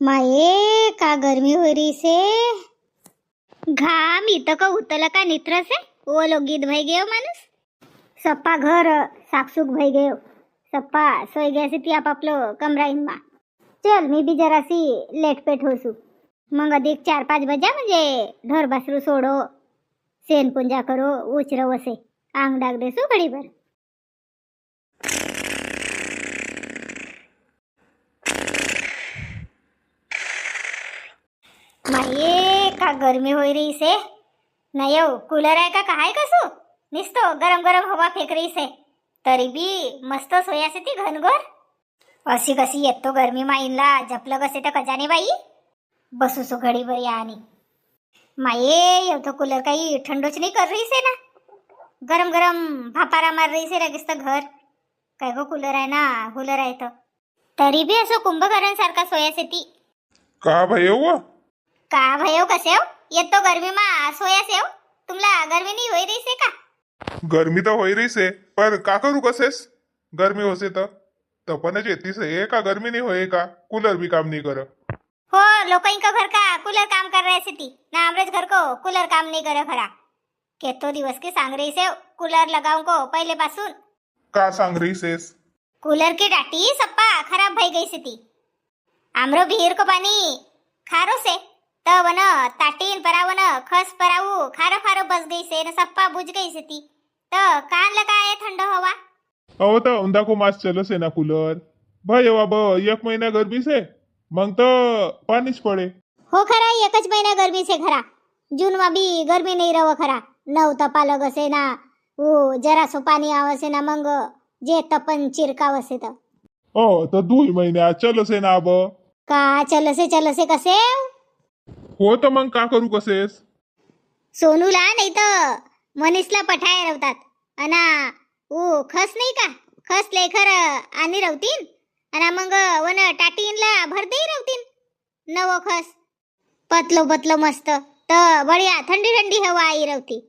माये का गर्मी हो रही से घाम इथं का उतला का नित्र से ओलो गीत भई गयो माणूस सप्पा घर साकसूक भई गयो सप्पा सोई गया से ती आपापलो कमराईमा चल मी बी जरासी लेटपेट होसू मग अधिक 4-5 बजा म्हणजे ढोर बासरू सोडो सेन पुंजा करो उचरव असे आंग डाग देसू घडीभर माये का गर्मी होई रही से नाही हो कूलर आहे का काय कसो निस्तो गरम गरम हवा फेक रही से तरी बी मस्त सोया से ती घनघोर अशी कशी येतो गर्मी माईनला जपलं कसे तर कजाने बाई बसू सो घडीभर या आणि माये येतो कूलर काही थंडोच नाही कर रही से ना गरम गरम भापारा मार रही से लगेच तर घर काय गो कूलर आहे ना कूलर आहे तर तरी बी असं कुंभकर्ण सारखा सोया से ती का भयो का भयो कसे हो येतो गर्मी मा सोया से हो तुमला गर्मी नहीं होई रही से का गर्मी तो होई रही से पर का करू कसेस गर्मी होसे तर तपनच येतीस है का गर्मी नहीं होए का कूलर भी काम नहीं कर हो लोकई का घर का कूलर काम कर रहे से ती ना अमरेज घर को कूलर काम नहीं करे खरा केतो दिवस की सांग रही से कूलर लगाऊं को पहले पासून का सांग रही सेस कूलर की डाटी सप्पा खराब भई गई से ती आमरो विहीर को पानी खारो से त वन ताटीन परावन खस पराऊ खारो खारो बस गई से न सप्पा बुझ गई से ती त कान लगाए ठंड हवा अहो तो औंदा को मास चलो से ना कूलर भयो अब 1 महीना गर्मी से मग तो पानीच पडे हो खरा एकच महीना गर्मी से खरा जून मा भी गर्मी नहीं रहो खरा नव तपा लगसे ना वो जरा सो पानी आवसे ना मंग जे तपन चिरकावसे त ओ तो 2 महीना चलो से ना अब का चलसे कसे हो तर मग का करू कसेस सोनूला नाही तर मनीषला पठाय रवतात अना ओ खस नाही का खस लेखर आणि रवतीन अना मग वन टाटीनला भरते रवतीन नवो खस पतलो मस्त त बढिया ठंडी ठंडी हवा आई रवती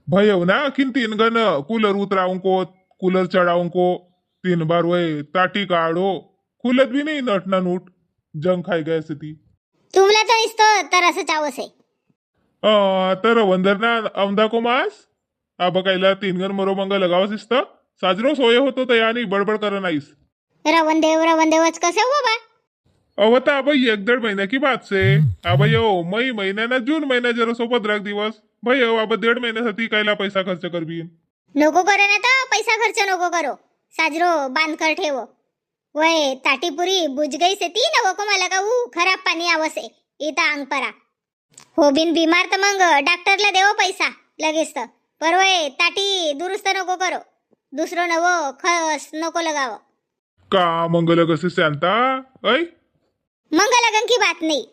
भयो ना किन 3 गन कूलर उतराऊं को कूलर चढ़ाऊं को 3 बार वही ताटी काढो खुलत भी नहीं नटना नूट जंग खाई गए से ती तुमला तर इस्तो तरस चावस आहे तर वंदरना औंदा को मास अब कायला 3 गन मरो मंग लगावस इस्त साजरो सोय होतो तयानी बडबड कर नाहीस रवंदेवच कसे हो बाबा अवता अब 1-1.5 महीना की बात से अब यो मई महीना ना जून महीना जरा सोबत राख दिवस भयो अब 1.5 महिन्यासाठी कायला पैसा खर्च करबीन नको करे ना तर पैसा खर्च नको करो साजरो बांध कर ठेवो वय ताटीपुरी बुझ गई से ती नवो को मला का खराब पाणी आवसे इता अंग परा हो बिन बीमार तर मग डॉक्टरला देवो पैसा लगेच तर पर वय ताटी दुरुस्त नको करो दुसरो नवो खस नको लगावो का मंगल कसे शांता ऐ मंग लगन की बात नहीं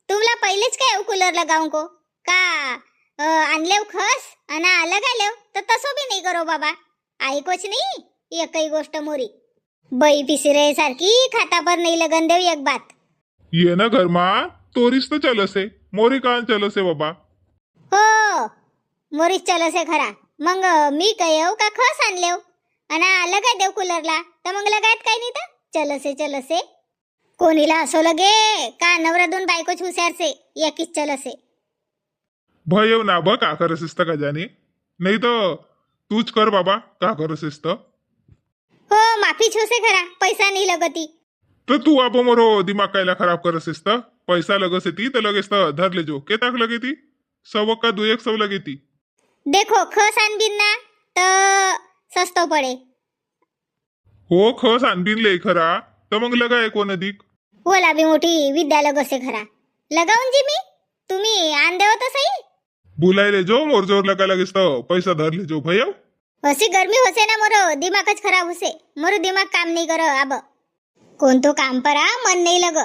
तुमला पहिलेच काय कूलर लगाऊं को का आणलेव खस अना लगा लेव तर तसो भी नहीं करो बाबा आई कुछ नहीं एकही गोष्ट मोरी बाई पिसिरे सारखी खाता पर नहीं लगन देव एक बात ये ना घर मा तोरीस तो चलसे मोरी कान चलसे बाबा हो मोरीच चलसे खरा मग मी कयव का खस आणलेव अना लगा देव कूलरला तर मग लगायत काय नाही तर चलसे कोणीला असो लगे का नवरा दोन बायकोच हुशार से एकीच चलसे भयो ना ब का करसिस का जाने नहीं तो तूच कर बाबा का करसिस हो माफी छोसे खरा पैसा नहीं लगती तो तू आप मोरो दिमाग कायला खराब करसिस पैसा लगस ती तर लगेच धर ले जो केताक लगे ती 100 का 200 लगे ती देखो खस आणबीन ना तर सस्तो पडे हो खस आणबीन ले खरा तर मग लगाय कोण अधिक ओला बी मोठी विद्या लगसे खरा लगाऊन जी मी तुम्ही आण देव तर सही बुलाय ले जो मोर जोर लगा लगेच पैसा धर ले जो भयो अशी गर्मी होसे ना मोरो दिमागच खराब होसे मोरो दिमाग काम नहीं करो अब कोणतो काम परा मन नहीं लग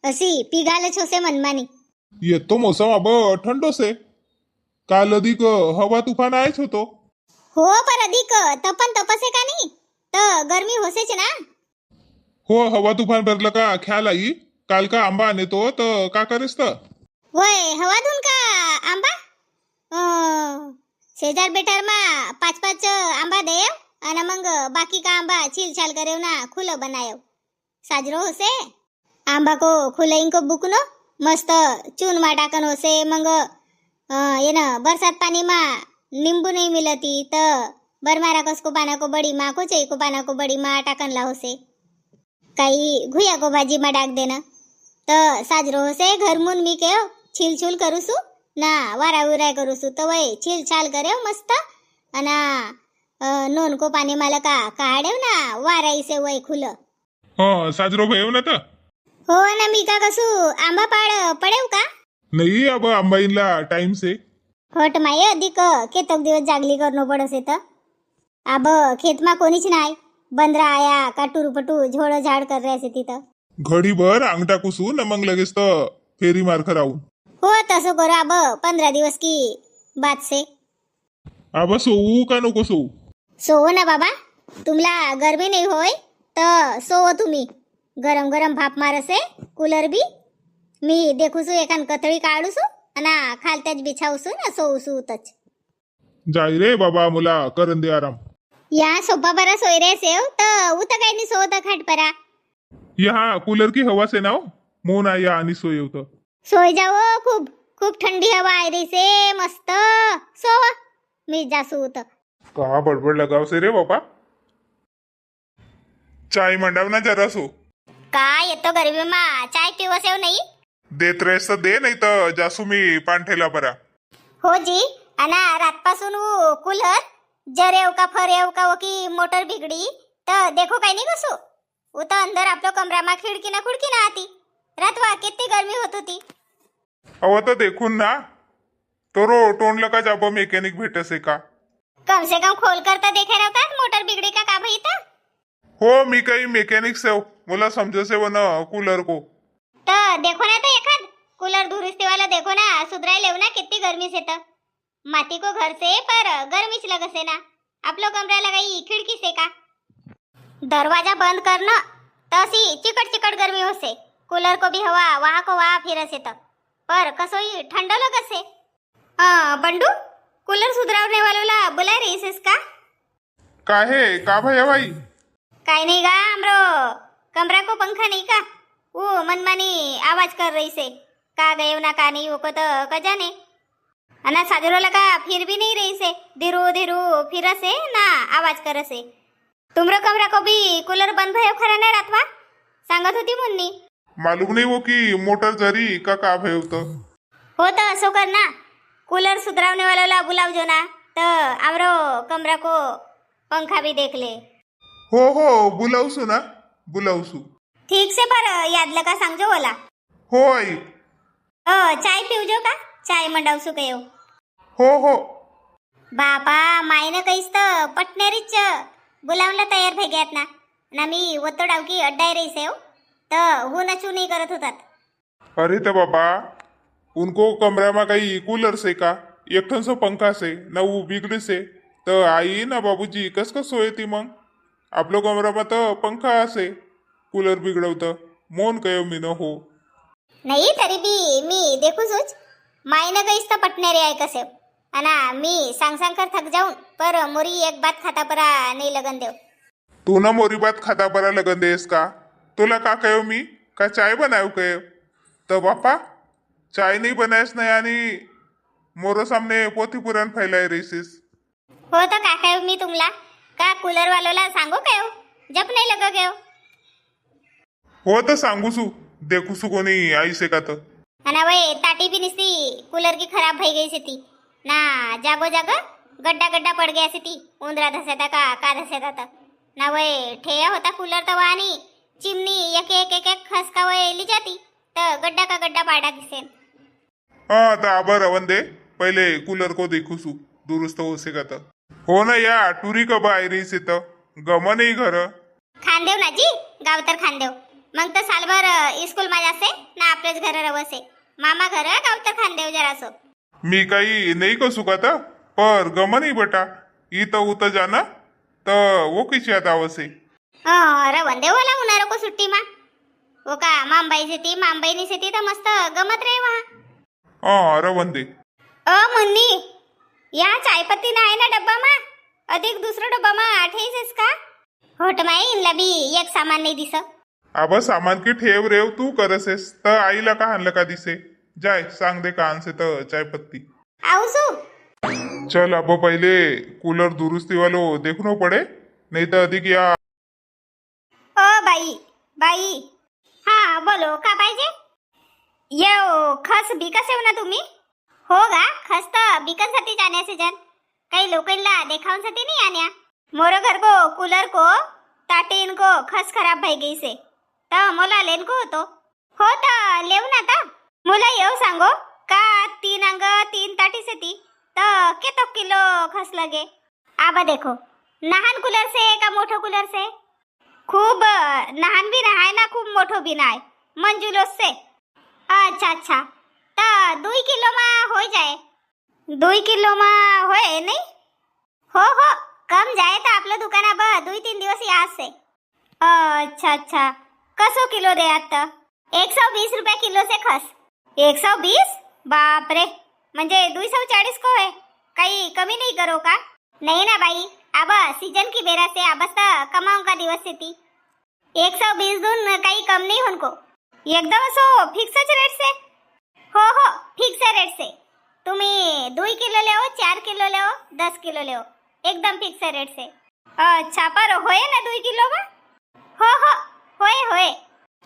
अशी पिगालच होसे मनमानी ये तो मौसम अब ठंडो से काल अधिक हवा तूफान आयच होतो हो पर अधिक तपन तपसे का नहीं तर गर्मी होसेच ना हो हवा तूफान भरलं का ख्याल आई काल का आंबा आणे तो तर का करेस तर वय हवा धुन का आंबा शेजार बेटार मा 5-5 आंबा देव आणि मग बाकी का आंबा छील छाल करेव ना खुलं बनायो साजरो होसे आंबा को खुलईन को बुकनो मस्त चून मा टाकन होसे मग ये ना बरसात पानी मा नींबू नहीं मिलती तो बरमारा कसको पाना को बड़ी माँ को चई को पाना को बड़ी माँ टाकन ला होसे काही घुया को भाजी मा डाक देना तो साजरो होसे घर मुन मी के छील छूल करूसु ना वारा उराय करूसु तो वय छील छाल करे मस्त अना नोन को पानी माला का काढेव ना वाराई से वय खुल साजरो भयो ना तर हो ना मी का कसू आंबा पाड पडेव का नाही अब आंबाईनला टाइम से हट माय अधिक केतक दिवस जागली करणं पडसे तर अब खेतमा कोणीच नाही बंदरा आया का टुरुपटू झोड झाड कर रहे तिथं घडीभर अंग टाकूसू न मग लगेच तर फेरी मारखं राहून हो तसं करू अब 15 दिवस की बात से अब सोवू का नको सोवू सोवो ना बाबा तुमला गरमी नाही होय तर सोवो तुम्ही गरम गरम भाप मारसे कूलर बी मी देखूसू एखान कथळी काढूसू आणि खालत्याच बिछावसू ना सोवसू उतच जाय रे बाबा मुला करन दे आराम या सोपा बरा सोय रे सेव तर उत काही नाही सोवत खाट परा यहाँ कूलर की हवा से नाव मोन आया आणि सोय होतं सोय जावो खूप खूप थंडी हवा आहे रे से मस्त सोव मी जासू उत कहा बडबड लगाव से रे बाबा चाय मंडाव ना जरा सो काय येतो गरमी मा चाय पिवसेव नाही देत रेस तर दे नाही तर जासू मी पांठेला परा हो जी अना रातपासून कूलर जरेव का फरेव का वो की मोटर बिगड़ी तर देखो काही नाही कसू उता अंदर आपलो कमरा मा खिडकी ना आती रातवा किती गर्मी होत होती अव तर देखून ना तो रो टोंडलं का जाबो मेकॅनिक भेटसे का कम से कम खोल कर तर देखा रहता मोटर बिगड़ी का भाई था हो मी काही मेकॅनिक से मला समजसे वो ना कूलर को तो देखो ना तो एखाद कूलर दुरुस्ती वाला देखो ना सुधराई लेव ना कितनी गर्मी से तो माटी को घर से पर गर्मी च लगसे ना आप लोग कमरा लगाई खिड़की से का दरवाजा बंद करना तो सी चिकट चिकट गर्मी हो से कूलर को भी हवा वहाँ को वहाँ फिर से तो पर कसोई ठंडा लग से बंडू कूलर सुधरावने वालों ला बुला रही है इसका काहे का भैया भाई काय नहीं गा हमरो कमरा को पंखा नहीं का वो मनमानी आवाज कर रही से का गए ना का नहीं वो को तो का जाने अना साजरो लगा फिर भी नहीं रही से धीरू धीरू फिर से ना आवाज कर से तुमरो कमरा को भी कूलर बंद भयो खरा ना रातवा सांगत होती मुन्नी मालूम नहीं वो की मोटर जरी का भयो तो हो तो असो कर ना कूलर सुधरावने वाला ला बुलावजो ना तो हमरो कमरा को पंखा भी देख ले हो बुलावसू ना बुलावसू ठीक से पर याद लगा सांगजो बोला हो आई चाय पिवजो का चाय मंडावसू कयो हो बापा मायनं काहीच तर पटणारीच बोलावला तयार भेग्यात ना मी वतो डावकी अड्डाय रही से तर हो नचू नहीं करत होतात अरे तो बाबा उनको कमरा में कहीं कूलर से का एक ठन सो पंखा से न वो बिगड़ी से तो आई ना बाबूजी कस सोये ती मग आपलो कमरा में तो पंखा से कूलर बिगड़वत मोन कयो मी न हो नाही तरी बी मी देखू सोच मायनं काहीच तर पटणारी आहे कसे अना मी सांग कर थक जाऊन पर मोरी एक बात खाता परा नहीं लगन देव तू ना मोरी बात खाता परा लगन देस का तुला का कयो मी का चाय बनाव कयो तो बापा चाय नहीं बनायस नहीं आणि मोरो सामने पोथी पुराण फैलाय रहीसिस हो तो का कयो मी तुमला का कूलर वालोला सांगू कयो जप नहीं लगा कयो हो तो सांगूसू देखूसू कोणी आई से का तो अना वय ताटी भी निस्ती कूलर की खराब भई गई से ती ना जागो जागो गड्डा गड्डा पड़ गया से ती उंदरा धसेता का धसेता था ना वय ठेया होता कूलर तो वानी चिमनी एक एक खसका वय ली जाती तो गड्डा का गड्डा पाड़ा किसे हाँ तो आबर रवन दे पहले कूलर को देखूसू दुरुस्त हो से का तो हो ना या टूरी कब आई रही से तो गम नहीं घर खानदेव ना जी गावतर खानदेव मग तर सालभर स्कूल मा जासे ना आपलेच घर रवसे मामा घर गावतर खानदेव जरासो मी काही नहीं कसू का था पर गम नहीं बेटा ई तो उत जाना तो वो किसी आता आवसे रवन देव वाला उन्हारो को सुट्टी मा वो का मामबाई से ती मामबाई नी से ती तो मस्त गमत रहे वहाँ हाँ रवन दे मुन्नी या चायपत्ती ना आहे ना डब्बा मा अधिक दुसरा डब्बा मा आठेस का होट माई इनला भी एक सामान नहीं दिस आबा सामान की ठेव रेव तू करसेस तर आईला का आणलं का दिसे. जाय सांग दे का आणसे तर चाय पत्ती. आवसू चल आबा पहिले कूलर दुरुस्ती वालो देखनो पडे नहीं तो अधिक या. ओ बाई बाई, हा बोलो का पाहिजे. येऊ खस बिकस येऊ ना तुम्ही. हो गा खस तर बिकनसाठी जाण्याचे जन काही लोकांना देखावसाठी नहीं आन्या. मोरो घर को कूलर को ताटीन को खस खराब भई गई से तर मोला लेन को होतो. हो तर लेव ना ता मोला येऊ सांगो का 3 अंग 3 ताटी से ती तर कितो किलो खस लगे. आबा देखो नहान कूलर से का मोठो कूलर से. खूब नहान भी नहाय ना खूब मोठो भी नाय मंजुलोस से. अच्छा अच्छा तर 2 किलो मा हो जाए. 2 किलो मा होय नहीं. हो हो कम जाए तर आपलं दुकाना ब 2-3 दिवस यास से. अच्छा अच्छा कसो किलो दे आता. 120 रुपये किलो से खस. 120 बाप रे म्हणजे 240 को है. काही कमी नहीं करो का. नहीं ना भाई अब सीजन की बेरा से अब कमाऊं का दिवस से ती 120 दून काही कम नहीं उनको. एकदम सो फिक्स रेट से. हो हो फिक्स रेट से. तुम्ही 2 किलो ले 4 किलो ले 10 किलो ले एकदम फिक्स रेट से. अच्छा पर होय ना 2 किलो में. हो हो होय होय.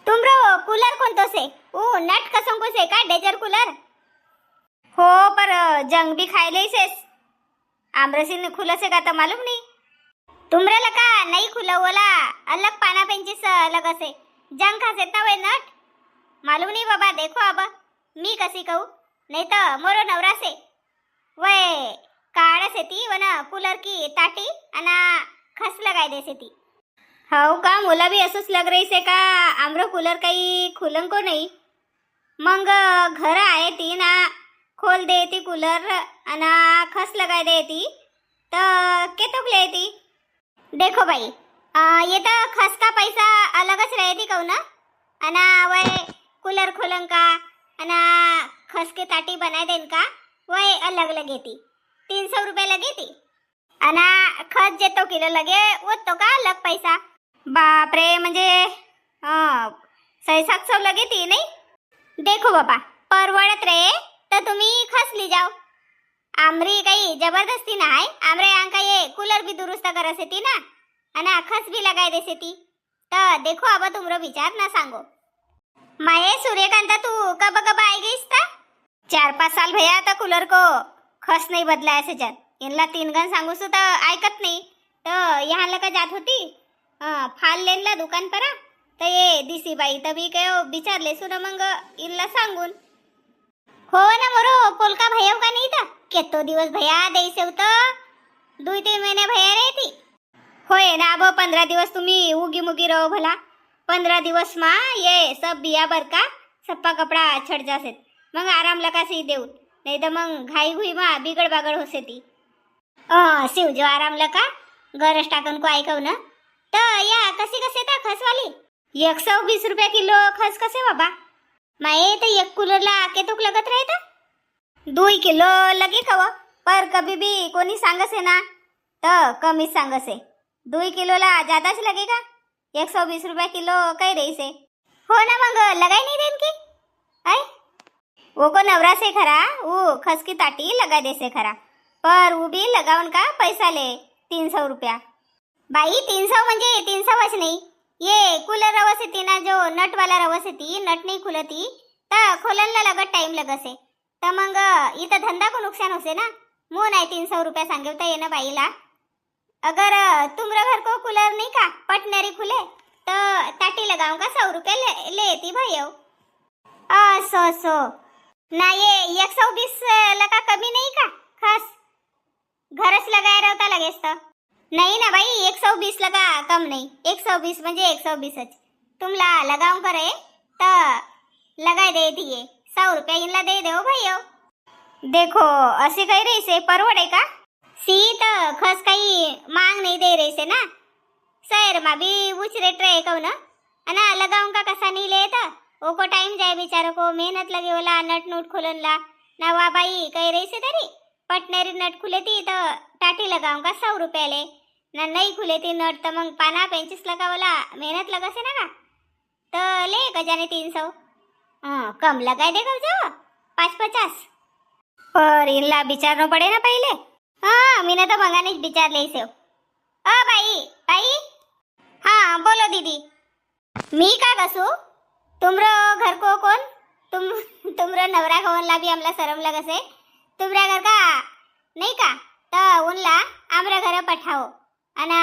तुमरो कूलर कोणतो से ओ नट कसं को से का डेजर कूलर. हो पर जंग भी खाई ले सेस आमरसी खुला से का तो मालूम नहीं. तुमरे लका नहीं खुला वाला अलग पाना पेंचिस अलग असे जंग खा सेता वे नट मालूम नहीं बाबा. देखो अब मी कसी कहूँ नहीं तो मोरो नवरा से वे काड़ा से ती वना कूलर की ताटी अना खस लगाई दे से ती. हाउ का मोला भी असंच लग रही से का आमरो कूलर काही खुलन को नहीं. मग घर आए ती ना खोल दे ती कूलर अना खस लगाई दे ती तर केतोक ले ती. देखो भाई ये तो खस का पैसा अलगच रहती कहू ना अना वह कूलर खोलन का अना खस के ताटी बनाए देन का वह अलग लगे ती. 300 रुपये लगी थी अना खस जेतो किलो लगे वो तो का अलग पैसा. बाप रे म्हणजे 600-700 लगी थी नहीं. देखो बाबा परवडत रे तर तुम्ही खस ली जाओ. आमरी काही जबरदस्ती ना आहे. आमरे यांका ये कूलर भी दुरुस्त करसे ती ना अना खस भी लगाए देसे ती. तर देखो अब तुमरो विचार ना सांगो. माये सूर्यकांता तू कब कब आई गईस ता. 4-5 साल भैया तर कूलर को खस नहीं बदला ऐसे जन इनला 3 गन सांगू सु तर ऐकत नहीं. तर यहाँ लका जात होती फाल लेनला दुकान पर तर ये दिसी बाई तभी कहो विचारले सुन मग इनला सांगून. हो ना मोरो पोलका भैया का नहीं था केतो दिवस भैया देसे होत 2-3 महीने भैया रहती. होय ना अब 15 दिवस तुम्ही उगी मुगी रहो भला. 15 दिवस मा ये सब बिया बर का सप्पा कपड़ा छड़ जासे मग आराम लगा से देऊ नहीं तो मग घाई घुई मा बिगड़ बागड़ होसे ती. शिव जो आराम लका गरज टाकन को ऐकव ना तर या कशी कसे ता खस वाली 120 रुपये किलो खस कसे बाबा. माये तो एक कूलरला केतुक लगत रहता 2 किलो लगे खव पर कभी भी कोणी सांगसे ना तर कमी सांगसे. 2 किलोला ज्यादाच लगेगा. 120 रुपये किलो कही रही से. हो ना मग लगाई नहीं देन की आई वो को नवरा से खरा वो खस की ताटी लगा दे से खरा पर वो भी लगावन का पैसा ले 300 रुपया. बाई 300 म्हणजे 300 वच नहीं. ये कूलर रवस ती ना जो नट वाला रवस ती नट नहीं खुलती तर खोलनला लगत टाइम लगसे तर मग इथं धंदा को नुकसान होसे ना. मो नाही 300 रुपया सांगवता ये ना बाईला. अगर तुमरा घर को कूलर नहीं का पटनरी खुले तो ताटी लगाऊं का 100 रुपये लेती भैया. सो ना ये 120 लगा कमी नहीं का खास घरच लगाया रहता लगेच तर नहीं ना भाई 120 लगा कम नहीं. 120 म्हणजे 120च तुमला लगाऊं करे तर लगाई दे दिए 100 रुपये इनला दे दो भैया. देखो असे काही रही से परवडे का. सी तर खस काही मांग नहीं दे रही से ना. शहर मा भी उच रेट रहे कहू ना अना लगाऊं का कसा नहीं लेता ओको टाइम जाए बेचारो को मेहनत लगे वाला नट नोट खोलन ला ना वा बाई कह रही से तरी पटनेरी नट खुले थी तो टाटी लगाऊं का 100 रुपये ले ना नहीं खुले थी नट तो मग पाना 25 लगा वाला मेहनत लगा से ना का. तो ले गजाने 300। कम लगाए देगा जो 550। पर इनला विचारना पड़े ना पहले। हाँ मैंने तो मंगाने विचार ले से। भाई भाई, हाँ बोलो दीदी। मी का कसू तुमरो घर को कोण तुमरो नवरा कोणला भी आमला शरम लगसे तुमरा घर का नहीं का तो उनला आमरा घर पठाओ आणि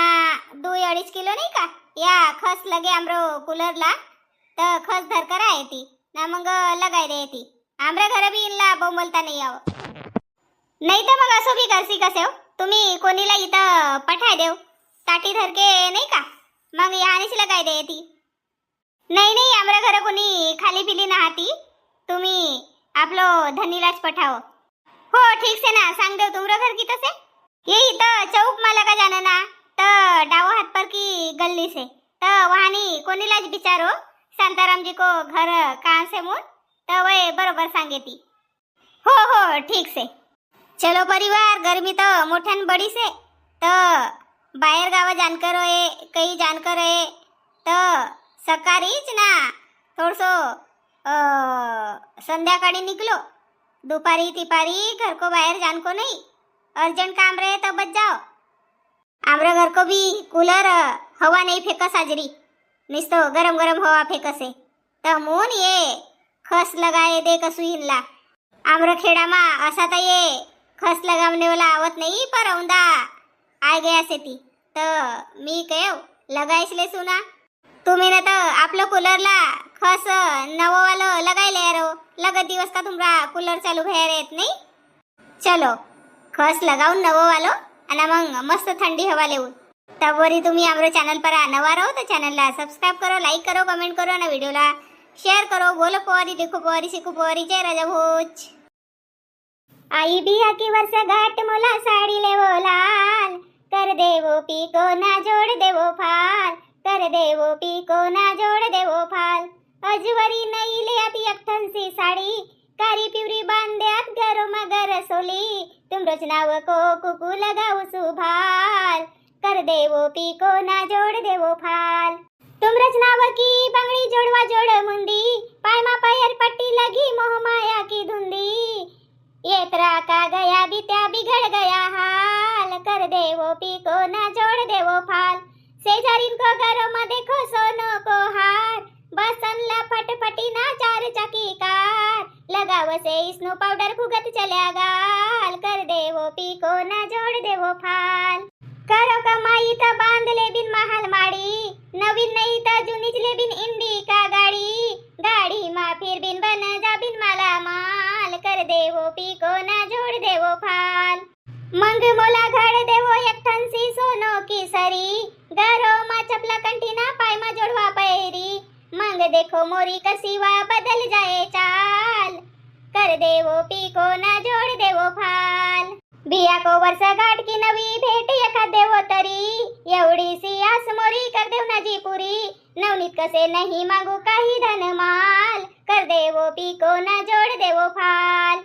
2-2.5 किलो नहीं का या खस लगे आमरो कूलरला तो खस धर कर आहे ती ना मग लगाय दे ती आमरा घर भी इनला बोंबलता नहीं आव नाही तर मग असो भी करसी कसे हो तुम्ही कोणीला इथं पठाय देव ताटी धर के नाही का मग यानेच लगाय दे ती नाही नाही आमरा घर कोणी खाली पिली नाहाती तुम्ही आपलो धनीलाच पठाओ। हो ठीक से ना सांग देव तुमरा घर कितं से ये इथं चौक माला का जाना ना तो डावो हाथ पर की गली से तो वहानी कोणीलाच बिचारो शांताराम जी को घर कहाँ से मुन तो वह बरोबर सांगेती। हो हो ठीक से चलो परिवार गर्मी तो मोठ्यान बड़ी से तो बाहेर गावा जानकर है कहीं जानकर है तो सकाळीच ना थोडसो संध्याकाळी निकलो दुपारी तिपारी घर को बाहर जान को नहीं अर्जेंट काम रहे तो बच जाओ। आमरे घर को भी कूलर हवा नहीं फेंकस हाजरी निस्तो गरम गरम हवा फेंकसे तो मून ये खस लगाए दे कसू इनला आमरे खेड़ा मा असा तो ये खस लगावने वाला आवत नहीं पर औंदा आ गया से ती तो मी कहो लगाईस ले सुना तुम्ही ना तो आपलो कूलरला खस नवो वालो लगाई ले रो लगत दिवस का तुमरा कूलर चालू भया रहत नहीं चलो खस लगाऊन नवो वालो आणि मग मस्त थंडी हवा लेऊन तबवरी तुम्ही आमरो चॅनल पर नवा रहो तो चॅनलला सबस्क्राइब करो लाइक करो कमेंट करो ना व्हिडिओला शेअर करो बोलो पोरी देखो पोरी शिकू पोरी जय राजा भोज। आई बिया की वर्ष घाट मोला साड़ी लेवो लाल कर देवो पीको ना जोड़ देवो फाल कर देवो पीको ना जोड़ देवो फाल अजवरी नहीं ले आती अखन सी साड़ी कारी पिवरी बांध्यात घरो मगर सोली तुम रोज नाव को कुकू लगाओ सुभाल कर देवो पीको ना जोड़ देवो फाल तुम रचनाव की बंगड़ी जोड़वा जोड़ मुंदी पाय मा पैर पट्टी लगी मोह माया की धुंदी ये तरा का गया बीत्या बिगड़ गया हाल कर देवो पीको ना जोड़ देवो फाल सेजारीन को घरों में देखो सोनो को हार बसन ला फटफटी ना 4 चकी कार लगाव से स्नो पाउडर फुगत चल्या गाल कर देवो पीको ना जोड़ देवो फाल करो कमाई त बांध ले बिन महल माड़ी नवीन नहीं त जुनीच ले बिन इंडी का गाड़ी मा फिर बिन बन जा बिन माला माल कर देवो पीको ना जोड़ देवो फाल मंग मोला घड़ देवो एक ठन सी सोनो की सरी घरो मा चपला कंठीना पाय मा जोड़वा पैरी मंग देखो मोरी कसीवा बदल जाए चाल कर देवो पीको ना जोड़ देवो फाल बिया को वर्ष गाठ की नवी भेट एका देवो तरी एवढी सी आस मोरी कर देव ना जी पुरी नवनीत कसे नहीं मांगू काही धन माल कर देवो पीको ना जोड़ देवो फाल।